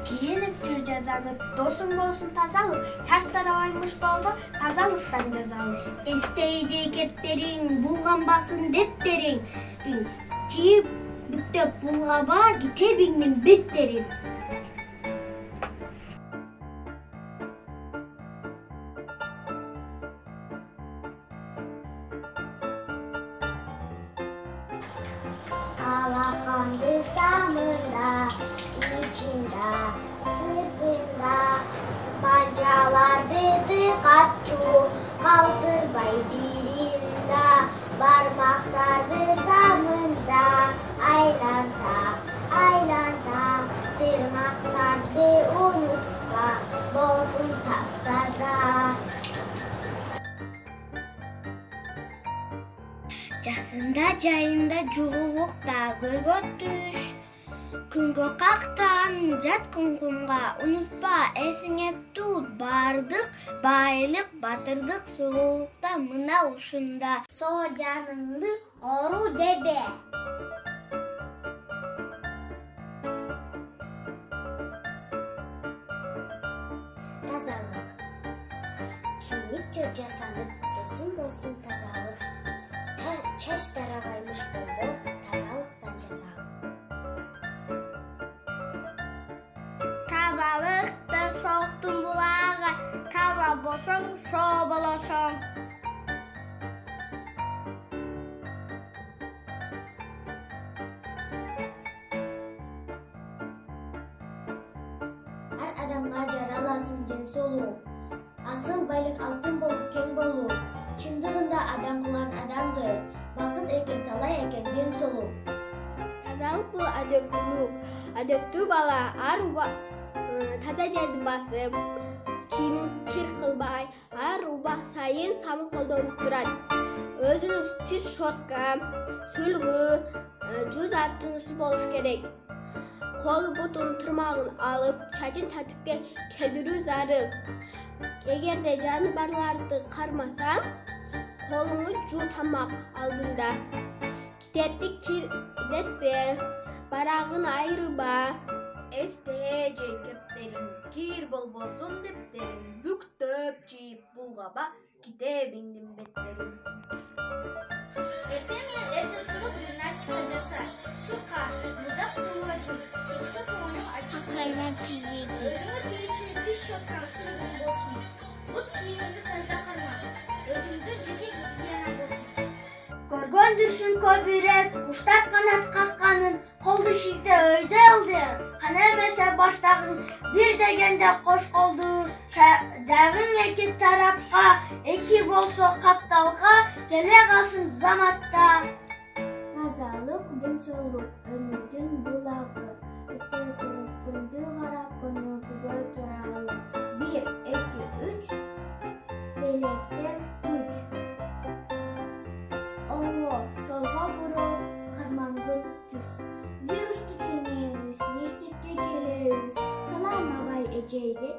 Kiyinip jür жазанып, досың болсын тазалық, чачтар аваймыш болду, тазалыктан жазалып. Эстейже кептериң, булганбасын дептериң, чийип бүктөп булгаба, китебиңдин беттерин. Алаканды самында, içinde, sırtında, pancalardı tıkatçu, kaldırбай birinde, barmaktardı samında, aylanta, tırmaktardı unutma, bolsun taptaza. Жасында жайында жылуулукта көлгө түш, күнгө кактан жаткын кумга, унутпа эсиңе тут, бардык байлык, батырдык сулуулукта мына ушунда. Со жаныңды ору дебе. Тазалык. Кийинип жөр жасанып, досуң болсун тазалык. Чач тарабаймыш болбо, тазалыктан жазалык. Тазалыкты соктун булагы, таза болсоң, соо болосоң. Ар адамга жараласын ден солуу. Асыл байлык алтын болуп кең болуу. Чындыгында адам кылган адамды, бакыт экен талай экен ден солуу. Тазалык бул адептүүлүк. Адептүү бала ар таза жерди басып, кийимин кир кылбай, ар убак сайын самын колдонуп турат. Өзүнүн тиш щетка, сүлгү, жүз арчыңышы болуш керек. Колу бутун тырмагын алып, чачын тартипке келтирүү зарыл. Эгерде жаныбарларды кармасаң, колуңду жуу тамак алдында. Китепти кирдетпе, барагын айырба. Эстеже кептериң, кир болбосун дептериң, бүктөп жийип булгаба, китебиңдин беттериң. Эртең менен эрте туруп гимнастика жаса, чурка, муздак сууга жүр, кечке көңүлүң ачык. Өзүңө тийчү тиш щеткаң сүргүң болсун. Бут кийимиңди таза карма, өзүңдүн жеке гигиена болсун. Көргөндүрсүң көп ирет, куштар канат какканын, колду шилте өйдө алды. Кана эмесе баштагын бир дегенде кош колду, жагың эки тарапка, эки болсо капталга, келе калсын заматта. Тазалык ден соолук, өмүрдүн булагы, эрте туруп күндү карап көнөгүгө туралы. 1, 2, 3, белекте күч. Оңго, солго буруп, карманды түз. Вирусту жеңебиз, мектепке келебиз. Салам агай эжейди.